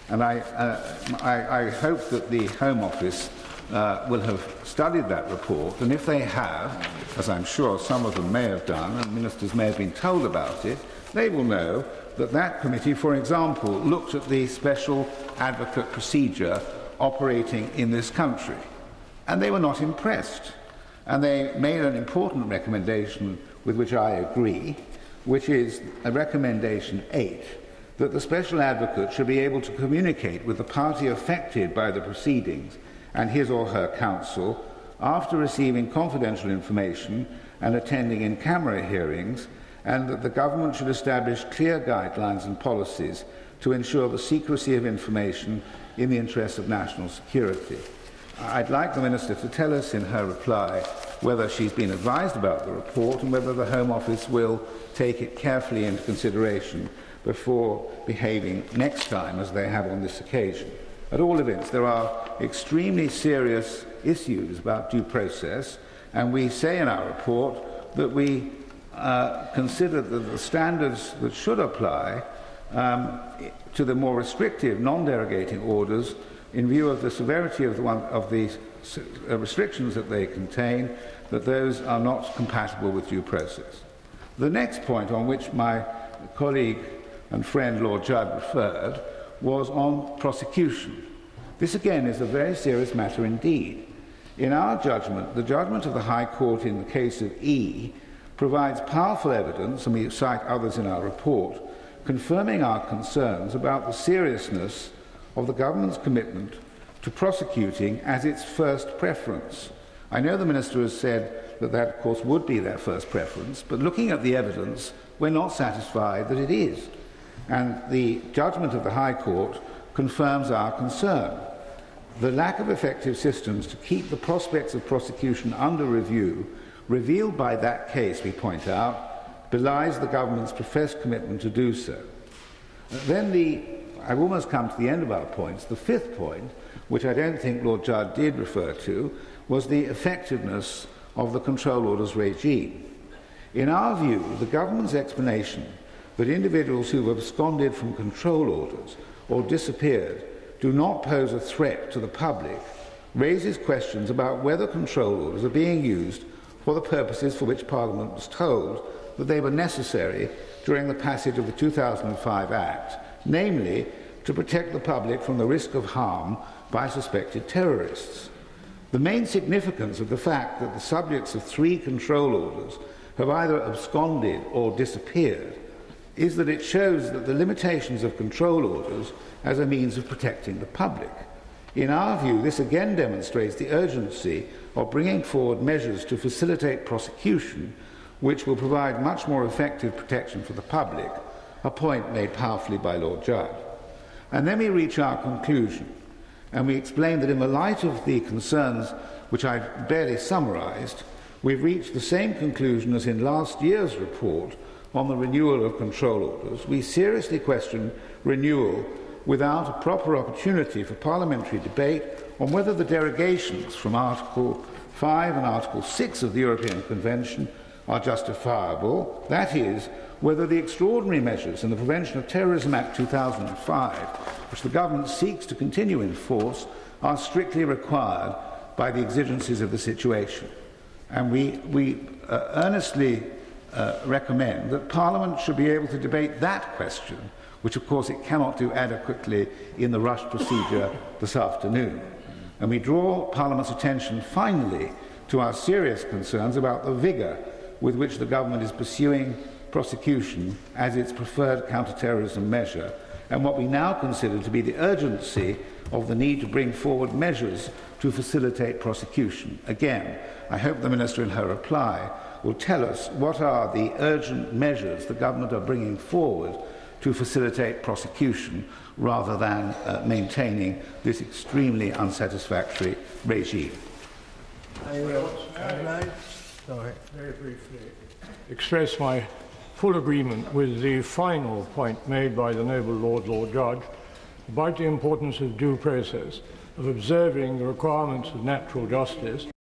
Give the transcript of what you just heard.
And I hope that the Home Office will have studied that report, and if they have, as I'm sure some of them may have done, and ministers may have been told about it, they will know that that committee, for example, looked at the special advocate procedure operating in this country, and they were not impressed. And they made an important recommendation with which I agree, which is a recommendation 8, that the special advocate should be able to communicate with the party affected by the proceedings and his or her counsel after receiving confidential information and attending in-camera hearings, and that the government should establish clear guidelines and policies to ensure the secrecy of information in the interests of national security. I'd like the Minister to tell us in her reply whether she's been advised about the report and whether the Home Office will take it carefully into consideration before behaving next time as they have on this occasion. At all events, there are extremely serious issues about due process, and we say in our report that we consider that the standards that should apply to the more restrictive, non-derogating orders, in view of the severity of the restrictions that they contain, that those are not compatible with due process. The next point on which my colleague and friend Lord Judd referred was on prosecution. This again is a very serious matter indeed. In our judgment, the judgment of the High Court in the case of E provides powerful evidence, and we cite others in our report, confirming our concerns about the seriousness of the government's commitment to prosecuting as its first preference. I know the Minister has said that that, of course, would be their first preference, but looking at the evidence, we're not satisfied that it is. And the judgment of the High Court confirms our concern. The lack of effective systems to keep the prospects of prosecution under review, revealed by that case, we point out, belies the government's professed commitment to do so. Then I've almost come to the end of our points. The fifth point, which I don't think Lord Judd did refer to, was the effectiveness of the control orders regime. In our view, the government's explanation that individuals who have absconded from control orders or disappeared do not pose a threat to the public raises questions about whether control orders are being used for the purposes for which Parliament was told that they were necessary during the passage of the 2005 Act, namely to protect the public from the risk of harm by suspected terrorists. The main significance of the fact that the subjects of 3 control orders have either absconded or disappeared is that it shows that the limitations of control orders as a means of protecting the public. In our view, this again demonstrates the urgency of bringing forward measures to facilitate prosecution, which will provide much more effective protection for the public, a point made powerfully by Lord Judd. And then we reach our conclusion, and we explain that in the light of the concerns which I've barely summarised, we've reached the same conclusion as in last year's report on the renewal of control orders. We seriously question renewal without a proper opportunity for parliamentary debate on whether the derogations from Article 5 and Article 6 of the European Convention are justifiable, that is, whether the extraordinary measures in the Prevention of Terrorism Act 2005, which the government seeks to continue in force, are strictly required by the exigencies of the situation. And we earnestly recommend that Parliament should be able to debate that question, which of course it cannot do adequately in the rushed procedure this afternoon. And we draw Parliament's attention finally to our serious concerns about the vigour with which the government is pursuing prosecution as its preferred counter-terrorism measure, and what we now consider to be the urgency of the need to bring forward measures to facilitate prosecution. Again, I hope the Minister in her reply will tell us what are the urgent measures the government are bringing forward to facilitate prosecution rather than maintaining this extremely unsatisfactory regime. Very briefly express my full agreement with the final point made by the noble Lord Judge about the importance of due process, of observing the requirements of natural justice.